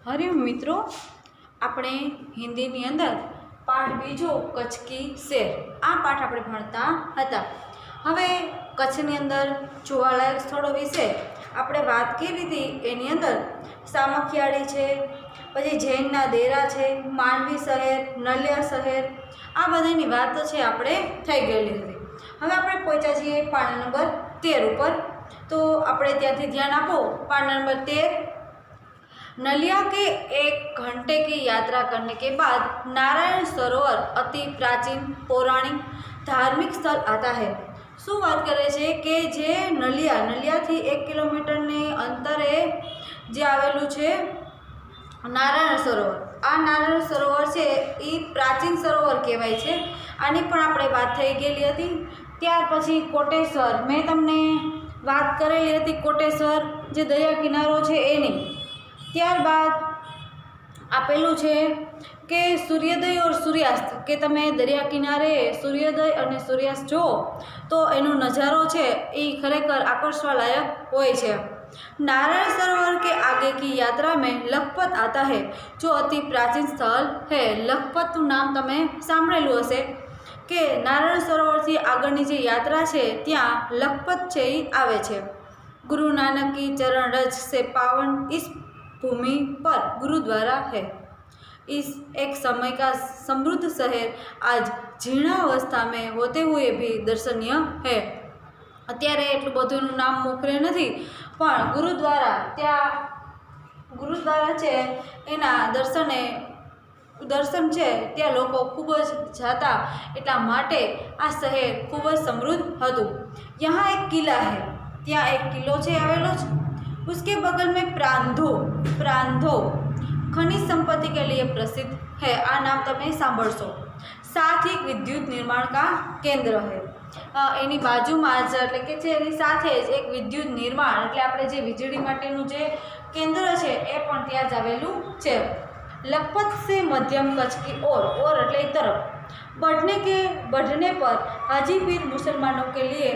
हरिओम मित्रों, આપણે હિન્દીની અંદર પાઠ બીજો કચ્છ કી શેર આ પાઠ આપણે ભણતા હતા। હવે કચ્છની અંદર જોવાલાયક સ્થળો વિશે આપણે વાત કરી હતી। એની અંદર સામખિયાળી છે, પછી જૈનના દેરા છે, માંડવી શહેર, નલિયા શહેર, આ બધાની વાત છે આપણે થઈ ગયેલી હતી। હવે આપણે પહોંચ્યા છીએ પાના નંબર 13 ઉપર। તો આપણે ત્યાંથી ધ્યાન આપો। पाना नंबर 13, नलिया के 1 घंटे की यात्रा करने के बाद नारायण सरोवर अति प्राचीन पौराणिक धार्मिक स्थल आता है। शू बात करे छे के जे नलिया थी 1 किलोमीटर ने अंतरे जे आवेलू छे नारायण सरोवर। आ नारायण सरोवर छे ई प्राचीन सरोवर कहेवाय छे। आनी पण आपणे वात थई गेली हती। त्यार पछी कोटेश्वर, मैं तमने बात करेली हती कोटेश्वर जे दरिया किनारो छे एनी। त्यारबाद आपेलू छे के सूर्योदय और सूर्यास्त के तमे दरिया किनारे सूर्योदय और सूर्यास्त जो तो एनो नज़ारो छे ए खरेखर आकर्षवा लायक होय छे। नारायण सरोवर के आगे की यात्रा में लखपत आता है जो अति प्राचीन स्थल है। लखपत नाम तमे सांभळेलुं हशे के नारायण सरोवर थी आगळनी जे यात्रा छे त्यां लखपत छे ई आवे छे। गुरु नानक की चरण रज से पावन इस भूमि पर गुरुद्वारा है। इस एक समय का समृद्ध शहर आज जीर्णावस्था में होते हुए भी दर्शनीय है। अत्यारे एटलुं बधुं नाम मोखरे नथी पण गुरुद्वारा छे एना दर्शन छे त्यां लोको खूब ज जाता एटला माटे आ शहर खूब ज समृद्ध हतुं। यहाँ एक किला है, त्यां एक किलो छे आवेलो छे। उसके बगल में प्रांधो खनिज संपत्ति के लिए प्रसिद्ध है। आ नाम तमे सांभळशो। साथ ही विद्युत निर्माण का केंद्र है। एनी बाजुमां ज एटले के छे एनी साथे ज एक विद्युत निर्माण एटले आपणे जे वीजળી माटेनुं जे केंद्र छे ए पण त्यां ज आवेलुं छे। लखपत से मध्यम कच्छ की ओर एटले तरफ बढ़ने पर हाजीपीर मुसलमानों के लिए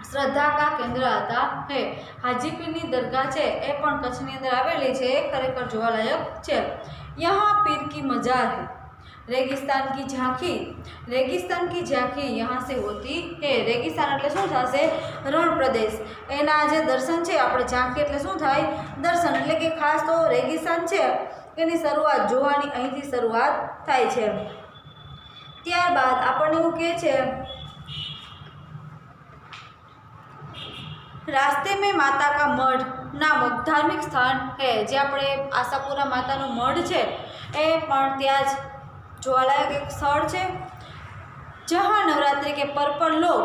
श्रद्धा का केंद्र आता है। हाजीपीर दरगाह है ए पण कच्छनी अंदर आवेली छे, खरेखर जोवालायक छे। यहाँ पीर की मजार है। रेगिस्तान की झांकी यहाँ से होती है। रेगिस्तान एटले शुं थशे? रण प्रदेश। एना जे दर्शन छे आपणे झांकी एटले शुं थाय? दर्शन एटले के खास तो रेगिस्तान छे एनी शरूआत जोवानी અહીંથી શરૂઆત થાય છે। ત્યારબાદ આપણને એવું કહે છે रास्ते में माता का मढ़ नामक धार्मिक स्थान है। जे अपने आशापुरा मातानो मढ़ है ए पण त्यां ज जोवालायक एक स्थल है जहाँ नवरात्रि के पर्व पर लोग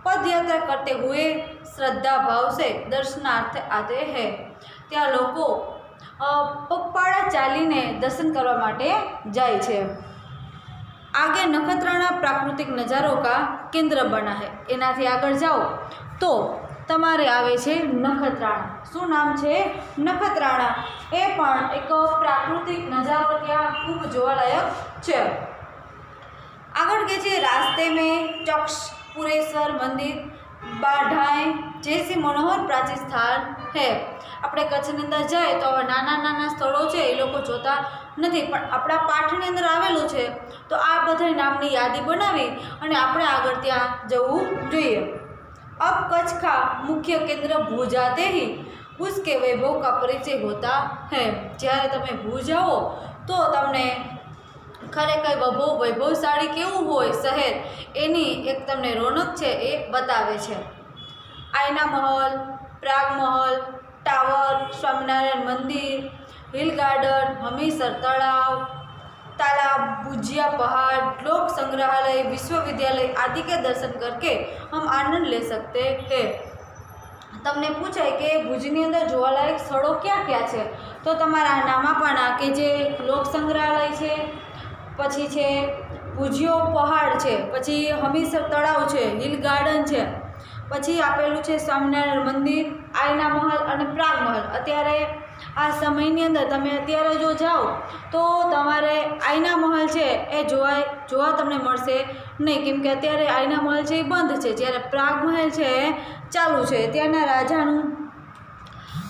पदयात्रा करते हुए श्रद्धा भाव से दर्शनार्थ आते हैं। त्यां लोको पगपाळा चालीने दर्शन करवा माटे जाय छे। आगे नखत्राणा प्राकृतिक नज़ारों का केंद्र बना है। एनाथी आगळ जाओ तो तमारे आवे छे नखत्राणा। शुं नाम छे? नखत्राणा। ए पण एक प्राकृतिक नज़ारो त्यां खूब जोवालायक छे। आगळ के छे रास्ते में चक्षपुरेश्वर मंदिर बाढ़ाई जैसी मनोहर प्राचीन स्थान है। अपने कच्छनी अंदर जाए तो नाना नाना स्थलों छे ए लोको जोता नहीं पण आपणा पाठनी अंदर आवेलुं छे तो आ बधा नामनी यादी बनावी अने आपणे आगळ त्यां जवुं जोईए। अब कच्छ का मुख्य केंद्र भूज आते ही उसके वैभव का परिचय होता है। જ્યારે તમે ભુજ આવો તો તમને ખરેખર વૈભવશાળી કેવું હોય શહેર એની એક તમને રોનક છે એ બતાવે છે। આયના મહલ, પ્રાગ महल, टावर, स्वामीनारायण मंदिर, हिल गार्डन, हमीरसर तालाब, भुजिया पहाड़, लोक संग्रहालय, विश्वविद्यालय आदि के दर्शन करके हम आनंद ले सकते हैं। तमने पूछाय कि भुजनी अंदर जोवालायक स्थळों क्या क्या है तो तमारा नाम आपवाना के जे लोक संग्रहालय है, पछी छे भुजियो पहाड़ है, पछी हमीरसर तळाव है, हिल गार्डन है, पछी आपेलू है स्वामीनारायण मंदिर, आयना महल और प्राग महल। अत्यारे आ समयनी अंदर तमे अत्यारे जो जाओ तो तमारे आयना महल है ए जोवा तमने मळशे नहीं, केम के अत्यारे आयना महल है बंध है, ज्यारे प्राग महल है चालू है। त्याना राजानुं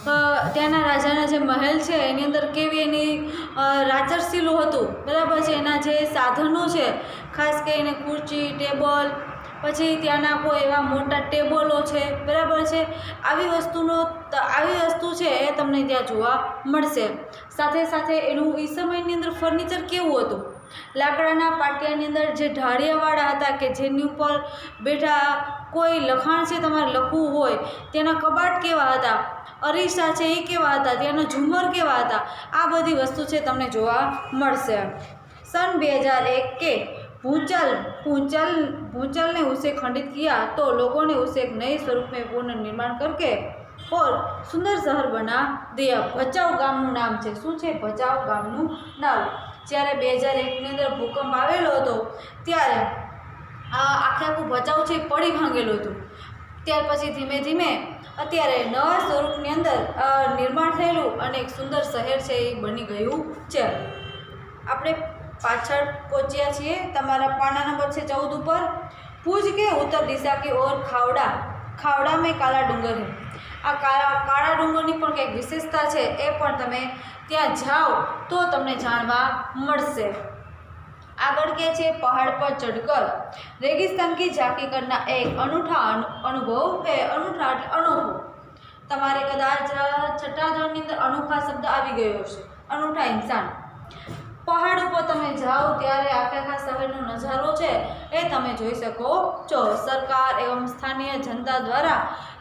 ત્યાંના રાજાના જે મહેલ છે એની અંદર કેવી એની રાચરશીલું હતું, બરાબર છે. એના જે સાધનો છે, ખાસ કરીને ખુરચી, ટેબલ, પછી ત્યાંના કોઈ એવા મોટા ટેબલો છે, બરાબર છે. આવી વસ્તુ છે એ તમને ત્યાં જોવા મળશે. સાથે સાથે એનું એ સમયની અંદર ફર્નિચર કેવું હતું, લાકડાના પાટિયાની અંદર જે ઢાળિયાવાળા હતા કે જેની ઉપર બેઠા કોઈ લખાણ છે તમારે લખવું હોય, તેના કબાટ કેવા હતા, અરીસા છે એ કેવા હતા, ત્યાંના ઝુમર કેવા હતા, આ બધી વસ્તુ છે તમને જોવા મળશે. सन 2001 के भूंचाल ने उसे खंडित किया तो लोगों ने उसे एक नए स्वरूप में पुनर्निर्माण करके और सुंदर शहर बना दिया. भचाઉ ગામનું નામ છે. શું છે? ભચાઉ ગામનું નામ. જ્યારે 2001ની અંદર ભૂકંપ આવેલો હતો ત્યારે આખું ભચાઉ છે પડી ભાંગેલું હતું. ત્યાર પછી ધીમે ધીમે અત્યારે નવા સ્વરૂપની અંદર નિર્માણ થયેલું અને એક સુંદર શહેર છે એ બની ગયું છે. આપણે पाछड़ पहुँचा छे। तमारा पाना नंबर है 14 पर। पूज के उत्तर दिशा की ओर खावड़ा, खावड़ा में काला डूंगर है। आ काला डूंगरनी पण कंईक विशेषता है, ए पण तमे त्यां जाओ तो तमने जाणवा मळशे। आगळ के छे पहाड़ पर चढ़कर रेगिस्तान की झांकी करना एक अनूठा अनुभव है। अनूठा अनुभव तमारे कदाच छठा धोरणी अंदर अनोखा शब्द आवी गयो छे, अनूठा इंसान। पहाड़ पर तमे जाओ त्यारे आखा शहरनो नजारो छे ए तमे जोई शको छो। सरकार एवं स्थानीय जनता द्वारा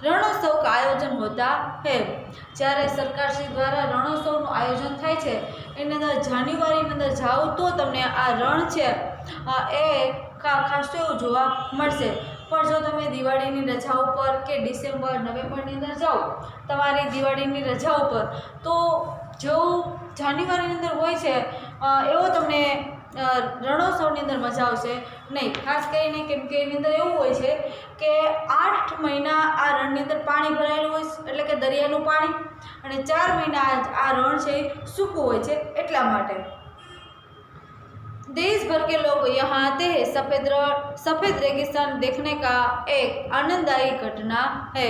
रणोत्सव का आयोजन होता है। ज्यारे सरकारश्री द्वारा रणोत्सवનું आयोजन थाय छे एनी अंदर जान्युआरी अंदर जाओ तो तमने आ रण छे ए खासो एवुं जोवा मळशे। पर जो तमे दिवाळीनी रजाओ पर के डिसेम्बर नवेम्बरनी अंदर जाओ तमारी दिवाळीनी रजाओ पर तो जो जान्युआरी अंदर होय छे एवो तमने रणोत्सवनी अंदर मजा आवशे नहीं। खास करीने केम के एनी अंदर एवुं होय छे के 8 महीना आ रणनी अंदर पाणी भरायेलुं होय एटले के दरियानुं पाणी अने 4 महीना आ रण छे सूकું होय छे एटला माटे। देश भर के लोग यहाँ आते हैं। सफ़ेद रेगिस्तान देखने का एक आनंददायी घटना है।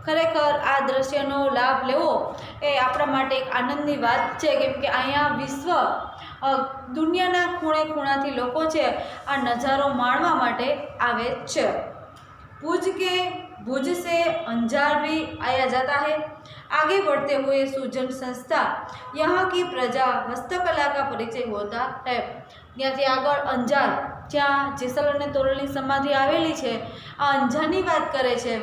खरेखर आ दृश्यनो लाभ लेवो ए आपणा माटे एक आनंदनी वात छे केम के अहींया विश्व दुनियाना खूणे खूणाथी लोको छे आ नजारो माणवा माटे आवे छे। भुज से अंजार भी आया जाता है। आगे बढ़ते हुए सुजन संस्था यहाँ की प्रजा हस्तकला का परिचय होता है। ત્યાંથી આગળ અંજાર જ્યાં જેસલ અને તોરલની સમાધિ આવેલી છે આ અંજારની વાત કરે છે।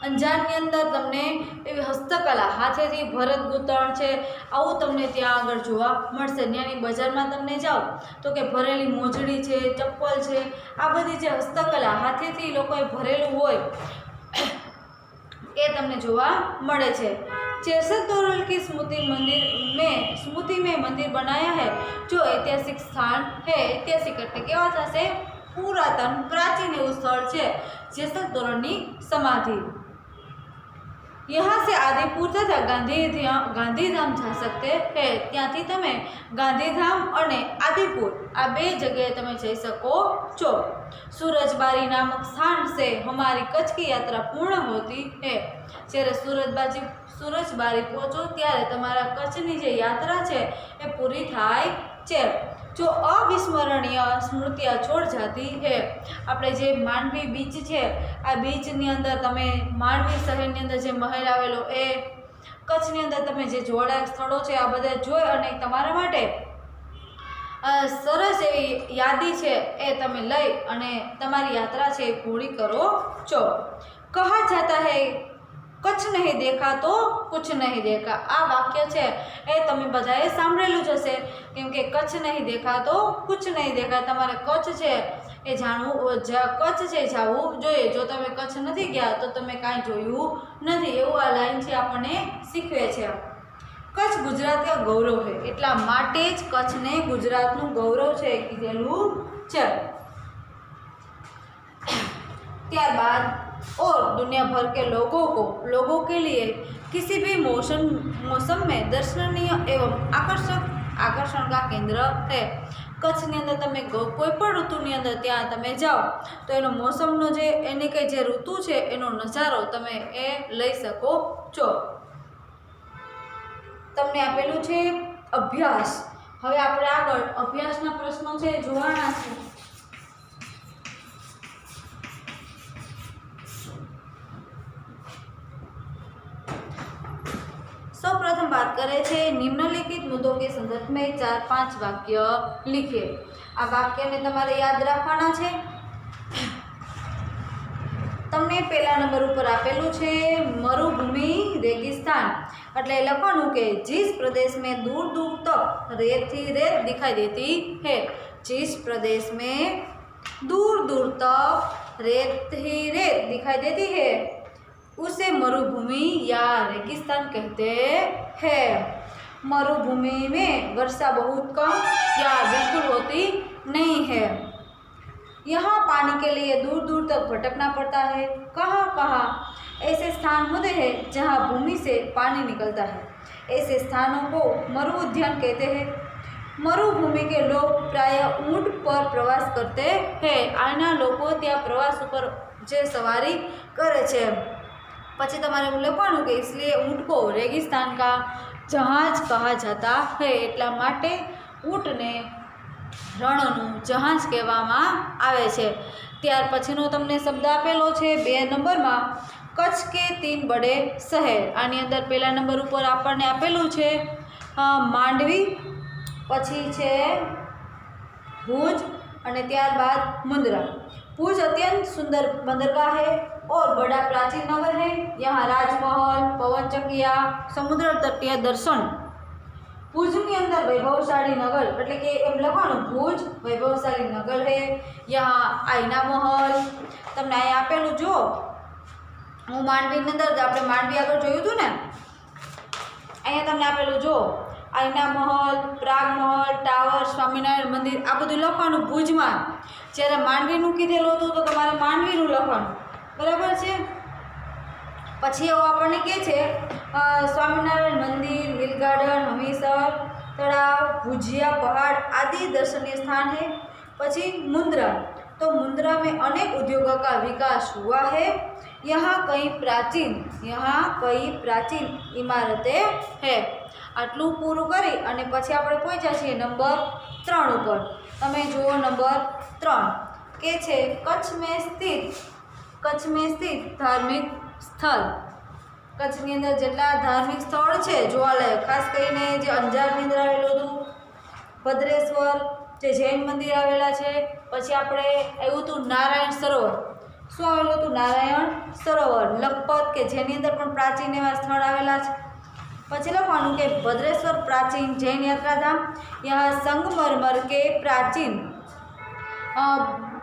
અંજારની અંદર તમને એવી હસ્તકલા હાથેથી ભરત ગૂંથણ છે આવું તમને ત્યાં આગળ જોવા મળશે। ત્યાંની બજારમાં તમને જાઓ તો કે ભરેલી મોજડી છે, ચપ્પલ છે, આ બધી જે હસ્તકલા હાથેથી લોકોએ ભરેલું હોય એ તમને જોવા મળે છે। जेसल तोरल की स्मृति में मंदिर बनाया है जो ऐतिहासिक स्थान है। ऐतिहासिक एटले केवा थशे पुरातन प्राचीन एवं स्थल है जेसल तोरलनी समाधि। यहाँ से आदिपुर तथा गांधीधाम जा सकते हैं। त्यांथी तमे गांधीधाम अने आदिपुर आ बे जगह तमे जई सको छो। सूरजबारी नामक स्थान से हमारी कच्छ की यात्रा पूर्ण होती है। જ્યારે सूरजबारी पहुँचो त्यारे तमारा कच्छनी जे यात्रा है ए पूरी थाय छे। जो अविस्मरणीय स्मृतियाँ छोड़ जाती है। आपणे जे मांडवी बीच है आ बीचनी अंदर तमे मांडवी शहरनी अंदर जे महल आवेलो ए कच्छनी अंदर तमे जे जोड़ाक स्थळो छे आ बधा जोई अने तमारा माटे सरस एवी यादी है ए तमे लई अने तमारी यात्रा है पूरी करो छो। कहा जाता है कच्छ नहीं देखा तो कुछ नहीं देखा। आ वाक्य है ए तमे बधाए सांभळेलुं ज हशे केम के कच्छ नहीं देखा तो कुछ नहीं देखा। तमारे कच्छ है ए जाणવું कच्छ है जावुं जोईए। जो तमे कच्छ नथी गया तो तमे कांई जोयुं नथी एवुं आ लाइन छे आपणे शीखवे छे। कच्छ गुजरात का गौरव है एटला माटे ज कच्छने गुजरातनुं गौरव छे कीधेलुं छे। त्यारबाद और दुनिया भर के लोगों के लिए किसी भी मौसम में दर्शनीय एवं आकर्षण का केंद्र है। कच्छनी अंदर तमे कोईपण ऋतुनी अंदर त्यां तमे जाओ तो एनो मौसमनो जे एनी के जे ऋतु छे एनो नजारो तमे ए लई शको छो। તમને આપેલું છે અભ્યાસ. હવે આપણે આગળ અભ્યાસના પ્રશ્નો છે જોવાના છે. સૌપ્રથમ बात करे છે निम्नलिखित मुद्दों के संदर्भ में 4-5 वाक्य लिखिए. આ વાક્યને તમારે યાદ રાખવાના છે. તમને પહેલા નંબર ઉપર આપેલું છે मरुभूमि रेगिस्तान. એટલે લખવાનું કે जिस प्रदेश में दूर दूर तक रेत ही रेत दिखाई देती है. जिस प्रदेश में दूर दूर तक रेत ही रेत दिखाई देती है उसे मरुभूमि या रेगिस्तान कहते हैं. मरुभूमि में वर्षा बहुत कम या बिल्कुल होती नहीं है. यहाँ पानी के लिए दूर दूर तक भटकना पड़ता है. कहाँ कहाँ ऐसे स्थान होते हैं जहाँ भूमि से पानी निकलता है. ऐसे स्थानों को मरु उद्यान कहते हैं. मरुभूमि के लोग प्राय ऊँट पर प्रवास करते हैं. आना लोगों त्या प्रवास पर जे सवारी करे छे. પછી તમારે એવું લખવાનું કે इसलिए ऊँट को रेगिस्तान का जहाज कहा जाता है. એટલા માટે ઊંટને રણનું જહાજ કહેવામાં આવે છે. ત્યાર પછીનો તમને શબ્દ આપેલો છે 2 નંબરમાં કચ્છ કે 3 બડે શહેર. આની અંદર પહેલા નંબર ઉપર આપણને આપેલું છે માંડવી, પછી છે ભુજ અને ત્યારબાદ મુન્દ્રા. भुज अत्यंत सुंदर बंदरगाह है और बड़ा प्राचीन नगर है. यहाँ राजमहल, पवन चक्किया, समुद्र तटीय दर्शन. भुजनी अंदर वैभवशाली नगर એટલે કે એમ લખવાનું ભુજ વૈભવશાળી નગર है. यहाँ आईना महल તમને અહીં આપેલું જો હું માંડવીની અંદર આપણે માંડવી આગળ જોયું હતું ને અહીંયા તમને આપેલું જો आईना महल, प्राग महल, टावर, स्वामीनारायण मंदिर आ બધું લખવાનું ભુજમાં. જ્યારે માંડવીનું કીધેલું હતું તો તમારે માંડવીનું લખવાનું. બરાબર છે. પછી એવું આપણને કહે છે સ્વામિનારાયણ મંદિર, हिल गार्डन, हमीरसर तलाव, भुजिया पहाड़ आदि दर्शनीय स्थान है. પછી मुंद्रा तो मुंद्रा में अनेक उद्योगों का विकास हुआ है. यहाँ कई प्राचीन इमारतें हैं. આટલું પૂરું કરી અને પછી આપણે પહોંચ્યા છીએ નંબર 3 ઉપર. તમે જુઓ નંબર 3 કે છે કચ્છ में स्थित धार्मिक स्थल. કચ્છની અંદર જેટલા ધાર્મિક સ્થળ છે જોવાલાયક, ખાસ કરીને જે અંજારની અંદર આવેલું હતું ભદ્રેશ્વર, જે જૈન મંદિર આવેલા છે. પછી આપણે આવ્યું હતું નારાયણ સરોવર. શું આવેલું હતું? નારાયણ સરોવર. લખપત કે જેની અંદર પણ પ્રાચીન એવા સ્થળ આવેલા છે. પછી લખવાનું કે भद्रेश्वर प्राचीन जैन यात्रा धाम. यहाँ संगमरमर के प्राचीन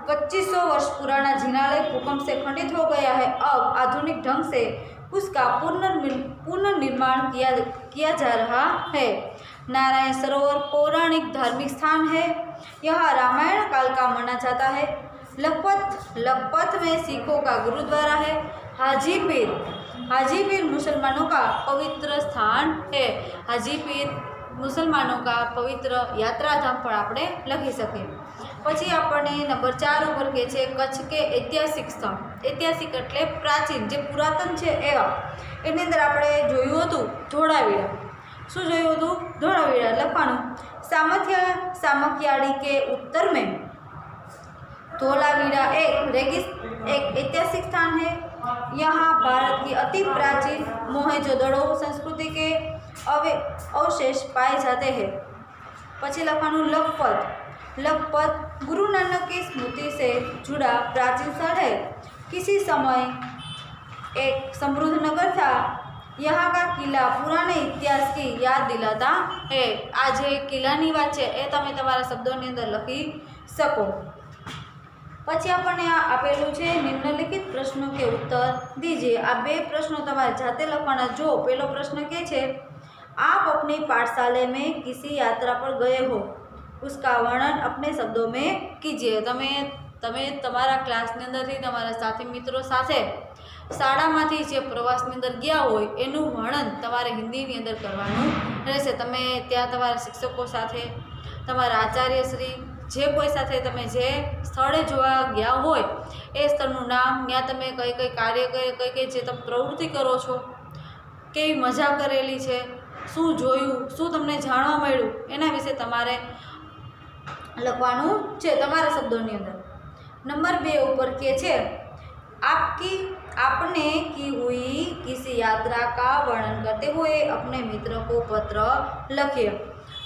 2500 वर्ष पुराना जिनालय भूकंप से खंडित हो गया है. अब आधुनिक ढंग से उसका पुनर्निर्माण किया जा रहा है. नारायण सरोवर पौराणिक धार्मिक स्थान है. यहाँ रामायण काल का माना जाता है. लखपत में सिखों का गुरुद्वारा है. हाजीपीर मुसलमानों का पवित्र स्थान है. हाजीपीर मुसलमानों का पवित्र यात्रा धाम पर આપણે લખી શકીએ. પછી આપણને નંબર 4 ઉપર કહે છે કચ્છ કે ઐતિહાસિક સ્થળ. ઐતિહાસિક એટલે પ્રાચીન, જે પુરાતન છે એવા. એની અંદર આપણે જોયું હતું ધોળાવીરા. શું જોયું હતું? ધોળાવીરા. લખવાનું सामखियाड़ी के उत्तर में धोलावीरा एक ऐतिहासिक स्थान है. यहाँ भारत की अति प्राचीन मोहेंजोदड़ो संस्कृति के अवशेष पाए जाते हैं. પછી લખવાનું लखपत गुरु नानक की स्मृति से जुड़ा प्राचीन स्थल है. किसी समय एक समृद्ध नगर था. यहाँ का किला पुराने इतिहास की याद दिलाता है. आज किलानी વાત છે એ તમે તમારા શબ્દોની અંદર લખી શકો. પછી આપણને આ આપેલું છે નિમ્નલિખિત પ્રશ્નો કે ઉત્તર દીजिए. આ 2 પ્રશ્નો તમારે જાતે લખવાના. જો પહેલો પ્રશ્ન કે છે आप अपनी पाठशाला में किसी यात्रा पर गए हो, उसका वर्णन अपने शब्दों में कीजिए. તમે તમારા ક્લાસની અંદરથી તમારા સાથી મિત્રો સાથે શાળામાંથી જે પ્રવાસની અંદર ગયા હોય એનું વર્ણન તમારે હિન્દીની અંદર કરવાનું રહેશે. તમે ત્યાં તમારા શિક્ષકો સાથે, તમારા આચાર્યશ્રી, જે કોઈ સાથે તમે જે સ્થળે જોવા ગયા હોય એ સ્થળનું નામ, ત્યાં તમે કઈ કાર્ય કઈ જે તમે પ્રવૃત્તિ કરો છો, કેવી મજા કરેલી છે, શું જોયું, શું તમને જાણવા મળ્યું, એના વિશે તમારે લખવાનું છે તમારા શબ્દોની અંદર। નંબર 2 ઉપર કે છે आपने की हुई किसी यात्रा का वर्णन करते हुए अपने मित्र को पत्र लखिए।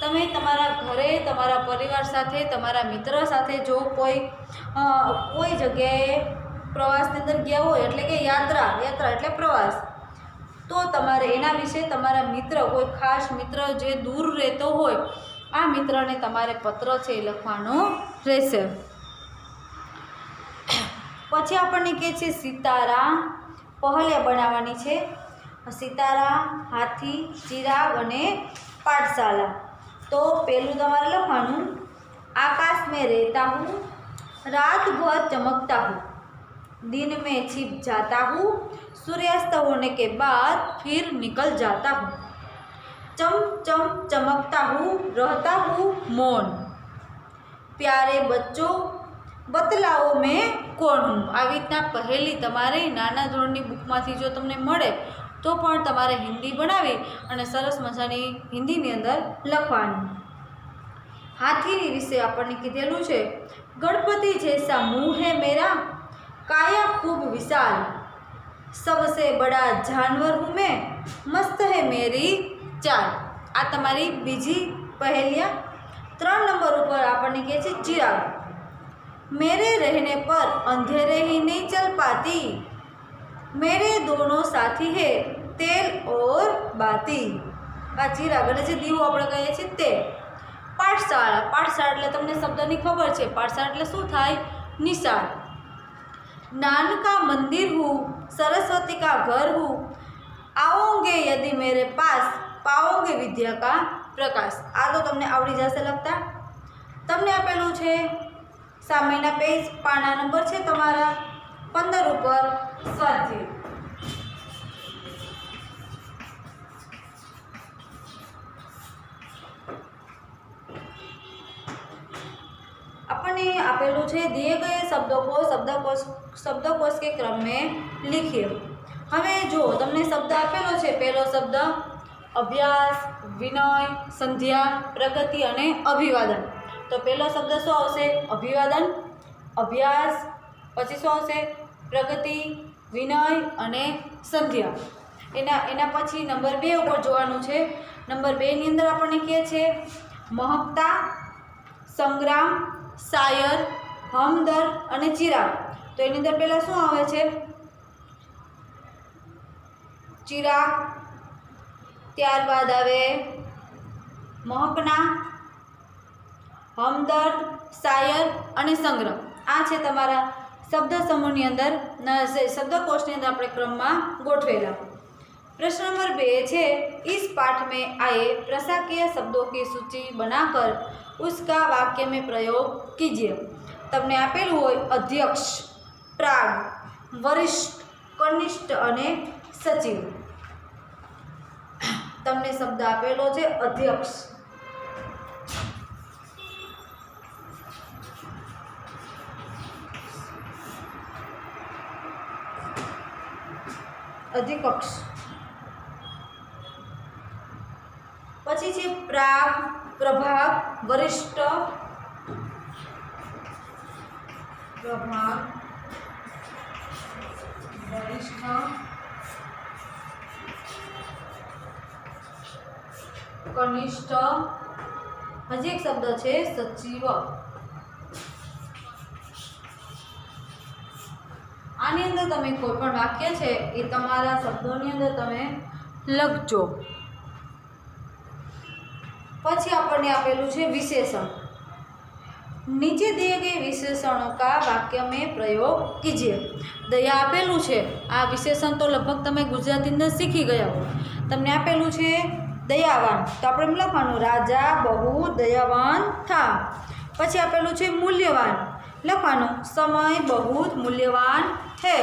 તમે તમારા ઘરે તમારા પરિવાર સાથે તમારા મિત્ર સાથે જો કોઈ જગ્યાએ પ્રવાસની અંદર ગયા હોય, એટલે કે યાત્રા એટલે પ્રવાસ, તો તમારે એના વિશે તમારા મિત્ર, કોઈ ખાસ મિત્ર જે દૂર રહેતો હોય, આ મિત્રને તમારે પત્ર છે એ લખવાનો રહેશે। પછી આપણને કહે છે સિતારા પહલિયા બનાવવાની છે। સિતારા, હાથી, ચિરાગ અને પાઠશાલા। તો પહેલું તમારે લખવાનું आकाश में रहता हूँ, रात भर चमकता हूँ, दिन में छिप जाता हूँ, सूर्यास्त होने के बाद फिर निकल जाता हूँ, चम चम चमकता हूँ, रहता हूँ मौन, प्यारे बच्चों बतलाओ मैं કોણ હું। આવી રીતના પહેલી તમારે નાના ધોરણની બુકમાંથી જો તમને મળે તો પણ તમારે હિન્દી બનાવી અને સરસ મજાની હિન્દીની અંદર લખવાનું। હાથીની વિશે આપણને કીધેલું છે ગણપતિ जैसा मुँह है मेरा, काया खूब विशाल, सबसे बड़ा जानवर हूँ मैं, मस्त है मेरी चाल। आ તમારી બીજી પહેલિયા। 3 નંબર ઉપર આપણને કહે છે ચિરાગ, मेरे रहने पर अंधेरे ही नहीं चल पाती, मेरे दोनों साथी है तेल और बाती। आ चिराग એટલે જે દીવો આપણે કહીએ છીએ તે। પાઠશાળા એટલે તમને શબ્દની ખબર છે, પાઠશાળા એટલે શું થાય? નિશાળ। नानका मंदिर हूँ, सरस्वती का घर हूँ, आओगे यदि मेरे पास, पाओगे विद्या का प्रकाश। आ तो તમને આવડી જશે લખતા। તમને આપેલું છે સામેના પેજ, પાના નંબર છે તમારા 15 ઉપર સ્વાધ્યાય। આપણને આપેલું છે दिए गए शब्दों को शब्दकोश के क्रम में लिखिए। હવે જો તમને શબ્દ આપેલો છે, પહેલો શબ્દ અભ્યાસ, વિનય, સંધ્યા, પ્રગતિ અને અભિવાદન। તો પહેલો શબ્દ શું આવશે? અભિવાદન, અભ્યાસ, પછી શું આવશે? પ્રગતિ, વિનય અને સંધ્યા। એના પછી નંબર 2 ઉપર જોવાનું છે। નંબર 2 ની અંદર આપણને કહે છે મહકતા, સંગ્રામ, શાયર, હમદર્દ અને ચિરાગ। તો એની અંદર પહેલાં શું આવે છે? ચિરાગ, ત્યારબાદ આવે મહકના, હમદર્દ, શાયર અને સંગ્રહ। આ છે તમારા શબ્દ સમૂહની અંદર, શબ્દકોશની અંદર આપણે ક્રમમાં ગોઠવેલા। प्रश्न नंबर 2 છે इस पाठ में आए प्रशाकीय शब्दों की सूची बनाकर उसका वाक्य में प्रयोग कीजिए। તમને આપેલું હોય અધ્યક્ષ, પ્રાગ, વરિષ્ઠ, કનિષ્ઠ અને સચિવ। તમને શબ્દ આપેલો છે અધ્યક્ષ। અધિકક્ષ, પછી છે પ્રાગ, પ્રભાગ, વરિષ્ઠ, કનિષ્ઠ, હજી એક શબ્દ છે સચિવ। આની અંદર તમે કોઈ પણ વાક્ય છે એ તમારા શબ્દોની અંદર તમે લખજો। પછી આપણને આપેલું છે વિશેષણ। नीचे दिए गए विशेषणों का वाक्य में प्रयोग कीजिए। दया आपेलू है आ विशेषण तो लगभग तमे गुजराती अंदर सीखी गया हो। तमने आपेलू है दयावान, तो આપણે લખવાનું राजा बहुत दयावान था। પછી આપેલું છે મૂલ્યવાન, લખવાનું समय बहुत मूल्यवान है।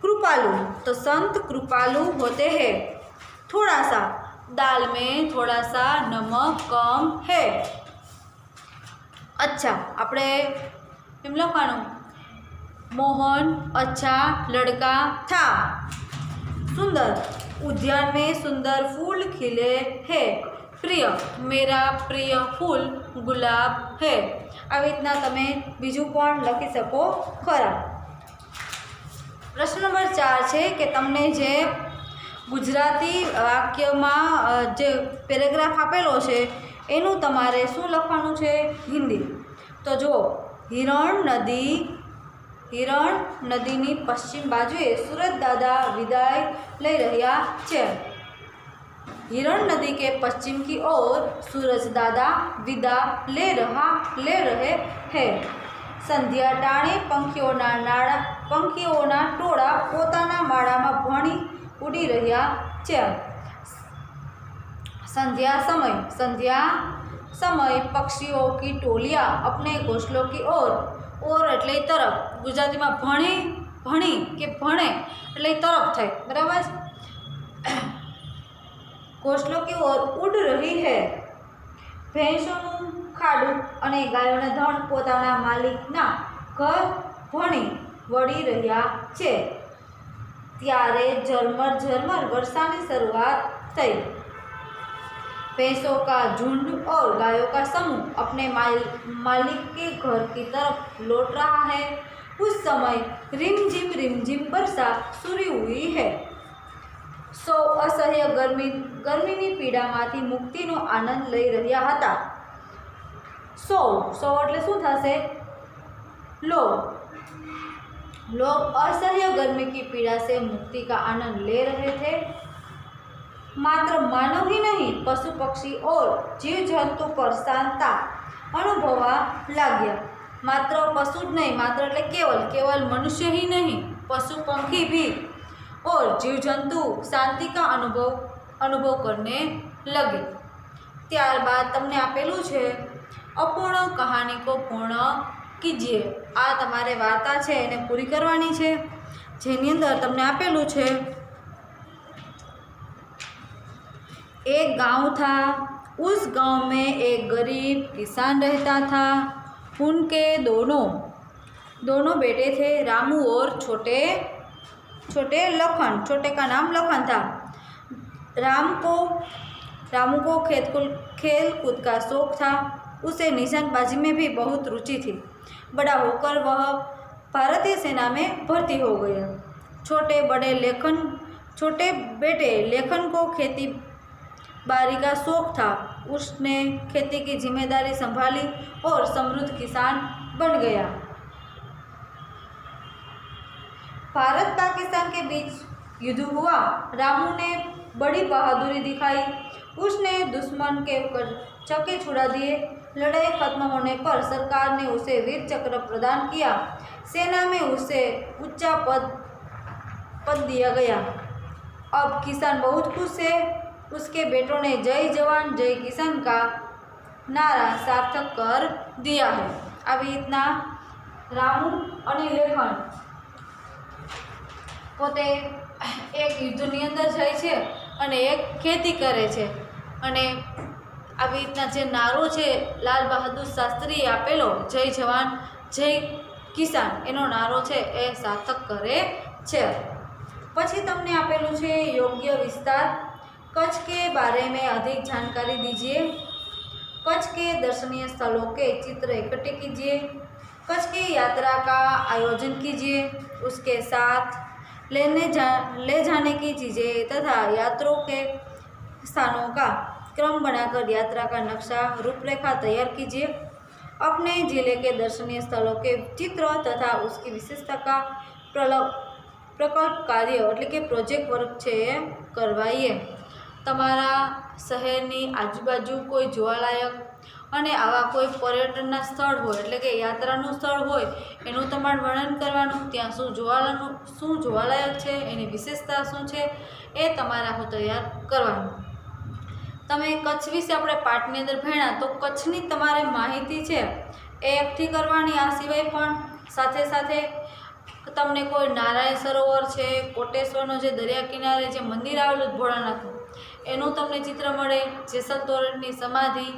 कृपालु, तो संत कृपालु होते हैं। थोड़ा सा, दाल में थोड़ा सा नमक कम है। अच्छा, આપણે એમ લખવાનું मोहन अच्छा लड़का था। सुंदर, उद्यान में सुंदर फूल खिले हैं। प्रिय, मेरा प्रिय फूल गुलाब है। આવી રીતના તમે બીજું પણ લખી શકો ખરા। પ્રશ્ન નંબર 4 છે કે તમને જે ગુજરાતી વાક્યમાં જે પેરેગ્રાફ આપેલો છે એનું તમારે શું લખવાનું છે? હિન્દી। તો જો હિરણ નદીની પશ્ચિમ બાજુએ सूरज दादा विदाय ले રહ્યા છે। हिरण नदी के पश्चिम की ओर सूरज दादा विदा ले रहे हैं। संध्या टाणे पंखीओना टोळा पोताना माळामां भणी उड़ी रह्या छे। संध्या समय पक्षियों की टोलियां अपने घोंसलों की ओर एटले तरफ। गुजराती में भणी के भणे एटले तरफ थाय, बराबर। घोंसलों की ओर उड़ रही है। भैंसोनुं खाडुं अने गायोना धण पोताना मालिकना घर भणी वળી રહ્યા છે। ત્યારે झरमर वर्षानी शुरुआत थई। भैंसों का झुंड और गायों का समूह अपने मालिक के घर की तरफ लौट रहा है। उस समय रिमझिम वर्षा शुरू हुई है। सौ असह्य गर्मीनी पीड़ामांथी मुक्तिनो आनंद लई रह्या हता। सौ एटले शुं थशे? लोग असह्य गर्मी की पीड़ा से मुक्ति का आनंद ले रहे थे। मात्र मानव ही नहीं, पशु पक्षी और जीव जंतु पर शांता अनुभवा लाग्या। मात्र पशु नहीं, मात्र एटले केवल मनुष्य ही नहीं, पशु पंखी भी और जीव जंतु शांति का अनुभव करने लगे। त्यारबाद तमने आपेलू छे अपूर्ण कहानी को पूर्ण कीजिए। आ तमारे वार्ता छे एने पूरी करवानी छे। जेनी अंदर तमने आपेलू छे एक गांव था। उस गांव में एक गरीब किसान रहता था। उनके दोनों बेटे थे, रामू और छोटे लखन। छोटे का नाम लखन था। रामू को खेल कूद का शौक था। उसे निशानबाजी में भी बहुत रुचि थी। बड़ा होकर वह भारतीय सेना में भर्ती हो गया। छोटे बेटे लेखन को खेती बारी का शौक था। उसने खेती की जिम्मेदारी संभाली और समृद्ध किसान बन गया। भारत पाकिस्तान के बीच युद्ध हुआ। रामू ने बड़ी बहादुरी दिखाई। उसने दुश्मन के चक्के छुड़ा दिए। लड़ाई खत्म होने पर सरकार ने उसे वीर चक्र प्रदान किया। सेना में उसे ऊंचा पद दिया गया। अब किसान बहुत खुश है। उसके बेटों ने जय जवान जय किसान का नारा सार्थक कर दिया है। अभी इतना रामू અને લેખન પોતે એક યુદ્ધની અંદર જાય છે અને એક ખેતી કરે છે અને આવી રીતના જે નારો છે લાલ બહાદુર શાસ્ત્રીએ આપેલો જય જવાન જય કિસાન એનો નારો છે એ સાર્થક કરે છે। પછી તમને આપેલું છે યોગ્ય વિસ્તાર। कच्छ के बारे में अधिक जानकारी दीजिए। कच्छ के दर्शनीय स्थलों के चित्र इकट्ठे कीजिए। कच्छ की यात्रा का आयोजन कीजिए। उसके साथ ले जाने की चीज़ें तथा यात्रियों के स्थानों का क्रम बनाकर यात्रा का नक्शा रूपरेखा तैयार कीजिए। अपने जिले के दर्शनीय स्थलों के चित्र तथा उसकी विशेषता का प्रकल्प कार्य एटले के प्रोजेक्ट वर्क छे करवाइए। तमारा शहरनी आजूबाजू कोई जोवालायक अने आवा कोई पर्यटनना स्थळ होय एटले के यात्रानुं स्थळ होय एनुं तमारे वर्णन करवानुं। त्यां शुं जोवालायक छे, एनी विशेषता शुं छे ए तमारे आखुं तैयार करवानुं। तमे कच्छ विषे आपणे पाठनी अंदर भण्या तो कच्छनी तमारे माहिती छे ए एकठी करवानी। आ सिवाय पण साथे साथे तमने कोई नारायण सरोवर छे, कोटेश्वरनो जे दरिया किनारे जे मंदिर आवेलुं भोळानाथनुं एનું તમને ચિત્ર મળે। જેસલ તોરણની સમાધિ,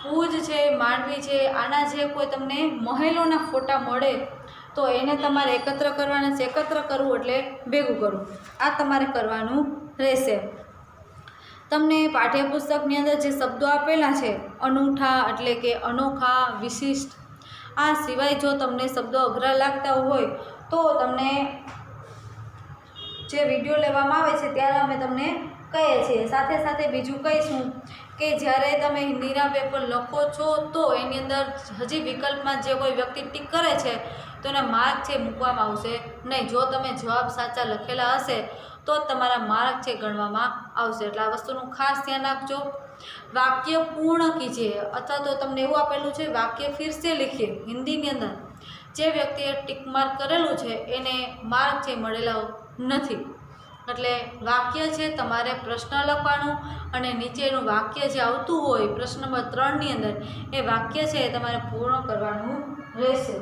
ભુજ છે, માંડવી છે, આના જે કોઈ તમને મહેલોના ફોટા મળે તો એને તમારે એકત્ર કરવાના છે। એકત્ર કરવું એટલે ભેગું કરવું, આ તમારે કરવાનું રહેશે। તમને પાઠ્યપુસ્તકની અંદર જે શબ્દો આપેલા છે અનૂઠા એટલે કે અનોખા, વિશિષ્ટ, આ સિવાય જો તમને શબ્દો અઘરા લાગતા હોય તો તમને જે વિડીયો લેવામાં આવે છે ત્યારે અમે તમને કહીએ છીએ। સાથે સાથે બીજું કહીશું કે જ્યારે તમે હિન્દીના પેપર લખો છો તો એની અંદર હજી વિકલ્પમાં જે કોઈ વ્યક્તિ ટીક કરે છે તો એના માર્ક છે મૂકવામાં આવશે નહીં। જો તમે જવાબ સાચા લખેલા હશે તો જ તમારા માર્ક છે ગણવામાં આવશે। એટલે આ વસ્તુનું ખાસ ધ્યાન રાખજો। વાક્ય પૂર્ણ કીજીએ અથવા તો તમને એવું આપેલું છે વાક્ય ફિર સે લીખીએ, હિન્દીની અંદર જે વ્યક્તિએ ટીક માર્ક કરેલું છે એને માર્ક છે મળેલા નથી। એટલે વાક્ય છે તમારે પ્રશ્ન લખવાનું અને નીચેનું વાક્ય જે આવતું હોય પ્રશ્ન નંબર 3ની અંદર એ વાક્ય છે એ તમારે પૂર્ણ કરવાનું રહેશે।